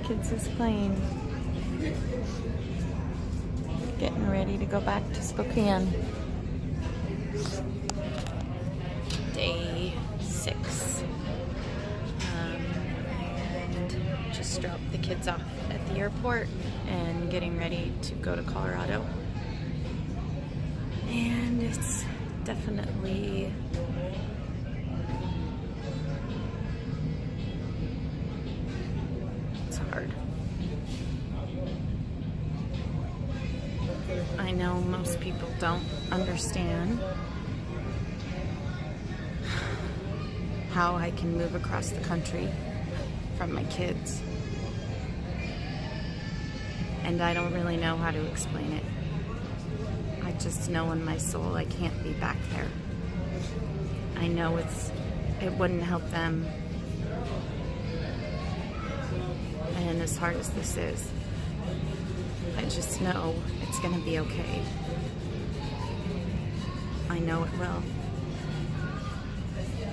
kids' plane. Getting ready to go back to Spokane. Day 6. And just dropped the kids off at the airport and getting ready to go to Colorado. And it's definitely hard. I know most people don't understand how I can move across the country from my kids. And I don't really know how to explain it. I just know in my soul I can't be back there. I know it wouldn't help them. And as hard as this is, I just know it's gonna be okay. I know it will.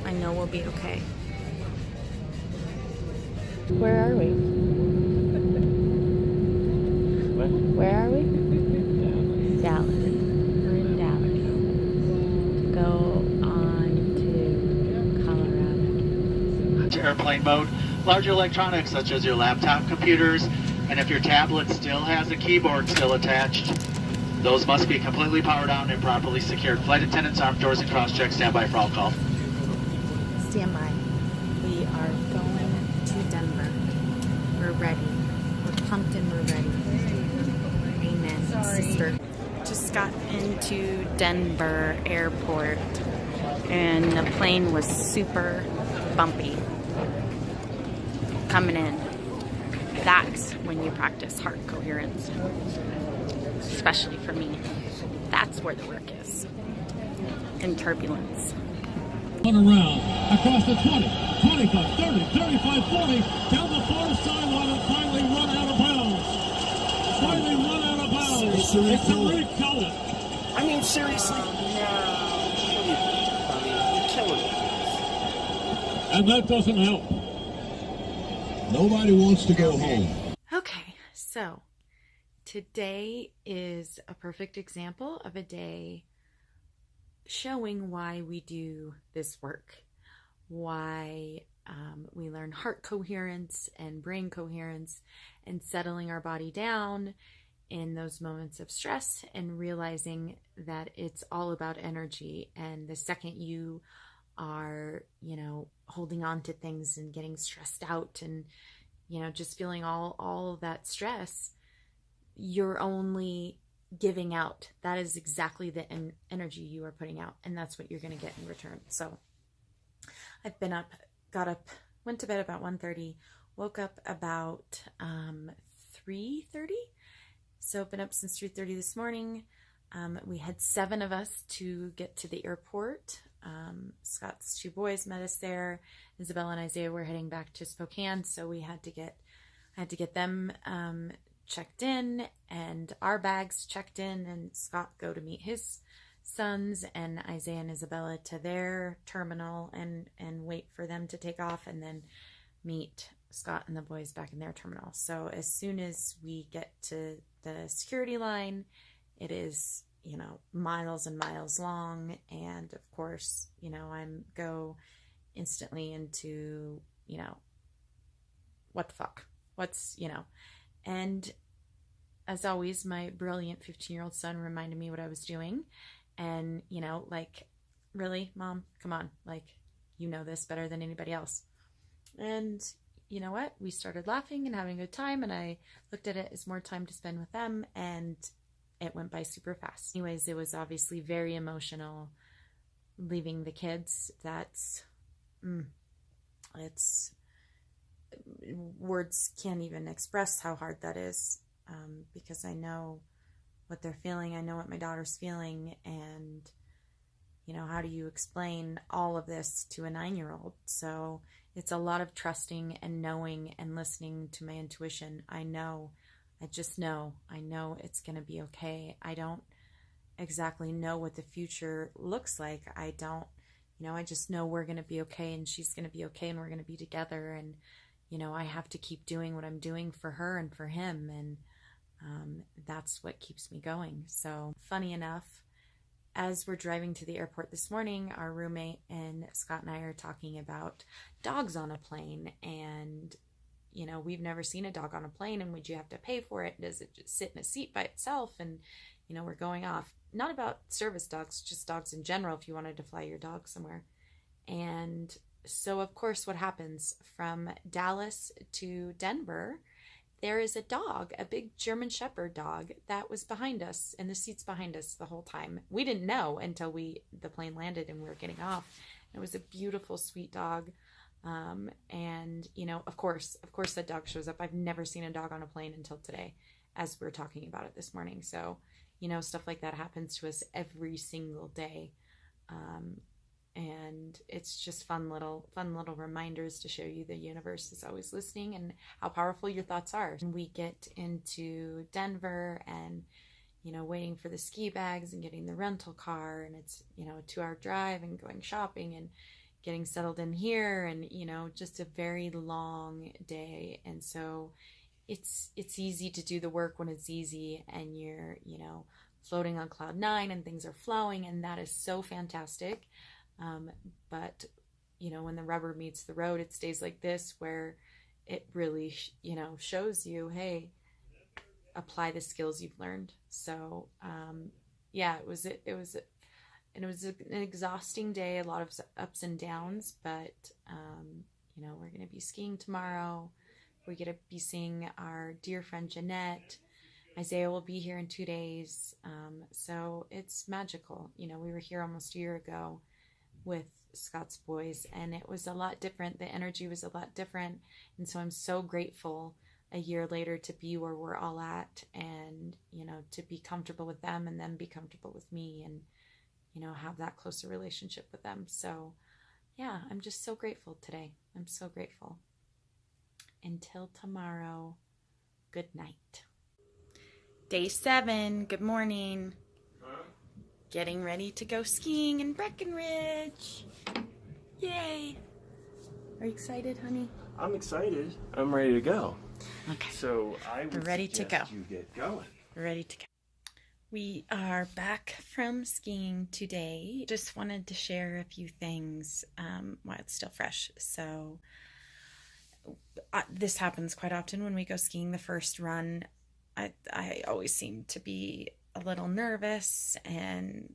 I know we'll be okay. Where are we? What? Where are we? Dallas. We're in Dallas to go on to Colorado. To airplane mode, larger electronics such as your laptop computers, and if your tablet still has a keyboard still attached, those must be completely powered on and properly secured. Flight attendants, armed doors, and cross-check. Stand by for all call. Stand by. We are going to Denver. We're ready. We're pumped and we're ready. Amen, sister. Just got into Denver airport and the plane was super bumpy coming in. That's when you practice heart coherence, especially for me. That's where the work is, in turbulence. One around, across the 20, 25, 30, 35, 40, down the far sideline and finally run out of bounds. Finally run out of bounds. It's Tariq Cohen. I mean, seriously? No. You're killing me. And that doesn't help. Nobody wants to go home. Okay, so today is a perfect example of a day showing why we do this work, why we learn heart coherence and brain coherence and settling our body down in those moments of stress and realizing that it's all about energy. And the second you are, holding on to things and getting stressed out and, just feeling all of that stress, you're only giving out. That is exactly the energy you are putting out, and that's what you're going to get in return. So I've been up, got up, went to bed about 1:30, woke up about 3:30. So I've been up since 3:30 this morning. We had 7 of us to get to the airport. Scott's 2 boys met us there. Isabella and Isaiah were heading back to Spokane, so I had to get them checked in and our bags checked in, and Scott go to meet his sons and Isaiah and Isabella to their terminal and wait for them to take off, and then meet Scott and the boys back in their terminal. So as soon as we get to the security line, it is miles and miles long, and of course I'm go instantly into what the fuck, and as always my brilliant 15-year-old son reminded me what I was doing, and really, Mom, come on, this better than anybody else. And you know what, we started laughing and having a good time, and I looked at it as more time to spend with them, and it went by super fast. Anyways, it was obviously very emotional leaving the kids. It's words can't even express how hard that is, because I know what they're feeling. I know what my daughter's feeling, and how do you explain all of this to a 9-year-old? So it's a lot of trusting and knowing and listening to my intuition. I just know it's going to be okay. I don't exactly know what the future looks like. I just know we're going to be okay, and she's going to be okay, and we're going to be together. And, I have to keep doing what I'm doing for her and for him. And that's what keeps me going. So funny enough, as we're driving to the airport this morning, our roommate and Scott and I are talking about dogs on a plane. And, we've never seen a dog on a plane, and would you have to pay for it? Does it just sit in a seat by itself? And, we're going off, not about service dogs, just dogs in general, if you wanted to fly your dog somewhere. And so, of course, what happens from Dallas to Denver, there is a dog, a big German Shepherd dog that was behind us in the seats behind us the whole time. We didn't know until the plane landed and we were getting off. It was a beautiful, sweet dog. And, of course that dog shows up. I've never seen a dog on a plane until today, as we're talking about it this morning. So, stuff like that happens to us every single day. And it's just fun little reminders to show you the universe is always listening and how powerful your thoughts are. And we get into Denver and, waiting for the ski bags and getting the rental car, and it's, a 2-hour drive and going shopping and getting settled in here, and, just a very long day. And so it's easy to do the work when it's easy and you're, floating on cloud 9 and things are flowing, and that is so fantastic. But, when the rubber meets the road, it stays like this, where it really, shows you, hey, apply the skills you've learned. So, it was an exhausting day, a lot of ups and downs, but, we're going to be skiing tomorrow. We're going to be seeing our dear friend Jeanette. Isaiah will be here in 2 days. So it's magical. We were here almost a year ago with Scott's boys, and it was a lot different. The energy was a lot different. And so I'm so grateful a year later to be where we're all at, and, to be comfortable with them and them be comfortable with me, and, have that closer relationship with them. So yeah, I'm just so grateful today. I'm so grateful. Until tomorrow, good night. Day 7, good morning. Getting ready to go skiing in Breckenridge. Yay. Are you excited, honey? I'm excited. I'm ready to go. Okay. So I would ready to suggest go. You get going. Ready to go. We are back from skiing today. Just wanted to share a few things while it's still fresh. So this happens quite often when we go skiing. The first run, I always seem to be a little nervous, and,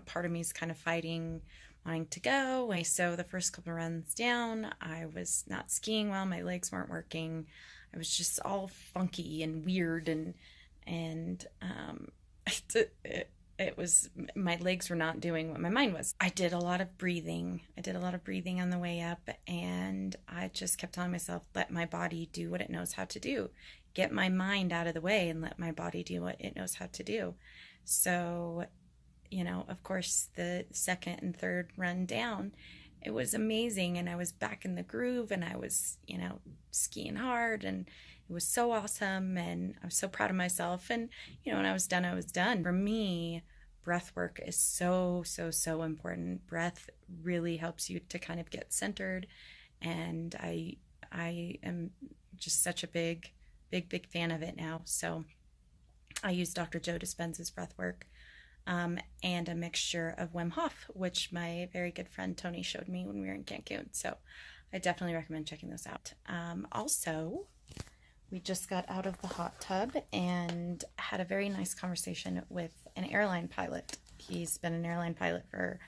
part of me is kind of fighting, wanting to go. So the first couple of runs down, I was not skiing well. My legs weren't working. I was just all funky and weird, and it was, my legs were not doing what my mind was. I did a lot of breathing. On the way up, and I just kept telling myself, let my body do what it knows how to do. Get my mind out of the way and let my body do what it knows how to do. So, of course, the second and third run down, it was amazing, and I was back in the groove, and I was, skiing hard, and it was so awesome, and I was so proud of myself. And, when I was done, I was done. For me, breath work is so, so, so important. Breath really helps you to kind of get centered, and I am just such a big fan of it now. So I use Dr.Joe Dispenza's breath work, and a mixture of Wim Hof, which my very good friend Tony showed me when we were in Cancun. So I definitely recommend checking those out. Also, we just got out of the hot tub and had a very nice conversation with an airline pilot. He's been an airline pilot for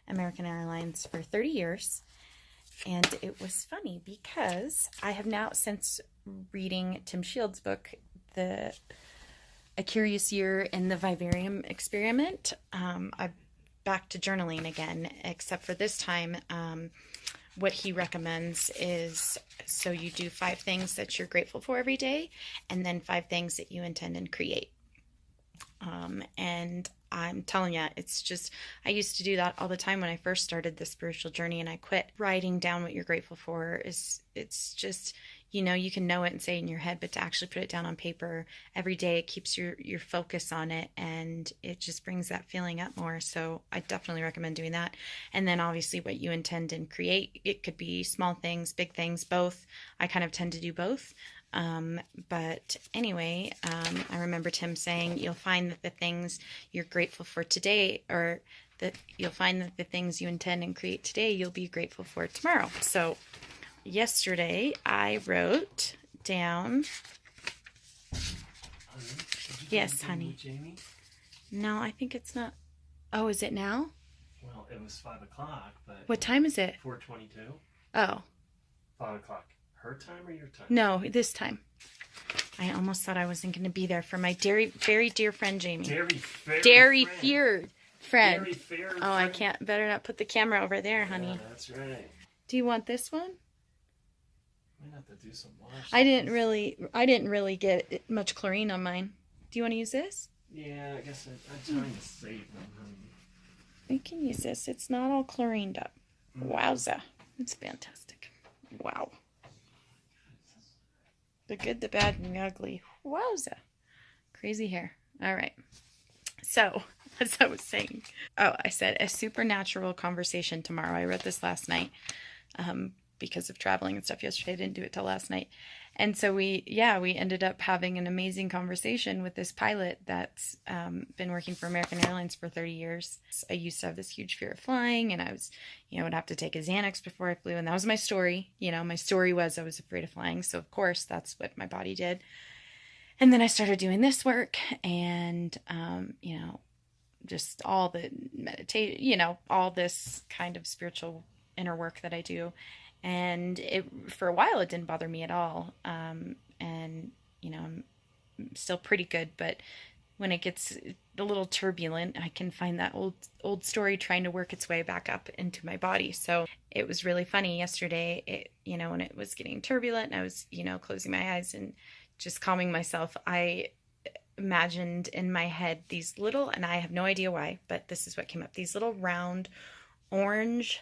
American Airlines for 30 years. And it was funny because I have now, since reading Tim Shields' book, A Curious Year in the Vivarium Experiment, I'm back to journaling again, except for this time, what he recommends is, so you do 5 things that you're grateful for every day, and then 5 things that you intend and create. And I'm telling you, it's just, I used to do that all the time when I first started the spiritual journey, and I quit. Writing down what you're grateful for it's just, you know, you can know it and say it in your head, but to actually put it down on paper every day, it keeps your focus on it, and it just brings that feeling up more. So I definitely recommend doing that. And then obviously what you intend and create, it could be small things, big things, both. I kind of tend to do both. But anyway, I remember Tim saying, you'll find that the things you're grateful for today, or that you'll find that the things you intend and create today, you'll be grateful for tomorrow. So yesterday I wrote down, yes, honey. Jamie? No, I think it's not. Oh, is it now? Well, it was 5 o'clock, but... What time is it? 4:22. Oh. 5 o'clock. Her time or your time? No, this time. I almost thought I wasn't going to be there for my very dear friend Jamie. Dairy feared friend. Oh, I can't. Better not put the camera over there, honey. Yeah, that's right. Do you want this one? Might have to do some washing. I didn't really get much chlorine on mine. Do you want to use this? Yeah, I guess I'm trying to save them, honey. We can use this. It's not all chlorined up. Wowza. It's fantastic. Wow. The good, the bad, and the ugly. Wowza. Crazy hair. All right. So, as I was saying, I said a supernatural conversation tomorrow. I wrote this last night because of traveling and stuff yesterday. I didn't do it till last night. And so we ended up having an amazing conversation with this pilot that's been working for American Airlines for 30 years. I used to have this huge fear of flying, and I was, would have to take a Xanax before I flew. And that was my story. My story was I was afraid of flying. So, of course, that's what my body did. And then I started doing this work and, just all the meditation, all this kind of spiritual inner work that I do. And for a while, it didn't bother me at all. And, I'm still pretty good, but when it gets a little turbulent, I can find that old story trying to work its way back up into my body. So it was really funny yesterday, when it was getting turbulent and I was, closing my eyes and just calming myself, I imagined in my head these little, and I have no idea why, but this is what came up, these little round orange,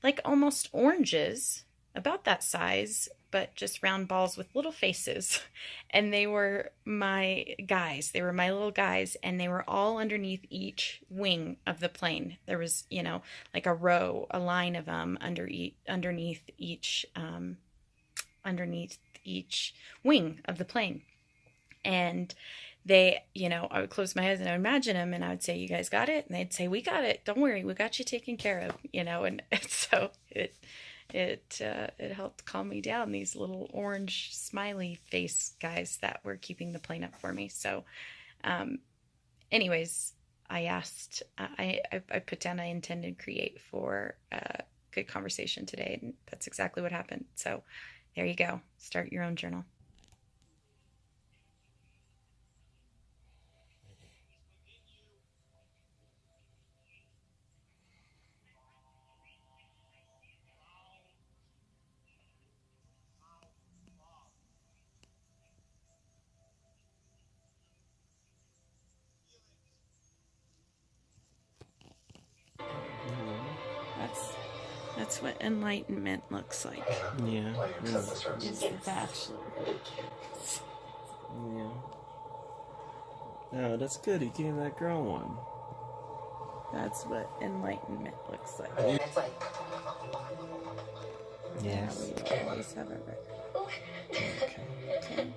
like almost oranges, about that size, but just round balls with little faces. And they were my guys. They were my little guys, and they were all underneath each wing of the plane. There was, like a line of them underneath each wing of the plane. And they, I would close my eyes and I would imagine them, and I would say, "You guys got it?" And they'd say, "We got it. Don't worry, we got you taken care of." And so it helped calm me down. These little orange smiley face guys that were keeping the plane up for me. So, anyways, I asked, I put down I intended create for a good conversation today, and that's exactly what happened. So, there you go. Start your own journal. That's what enlightenment looks like. Yeah. Is the bachelor. Yeah. No, that's good. He gave that girl one. That's what enlightenment looks like. Yes. Yeah, we always have it right. Okay. Okay.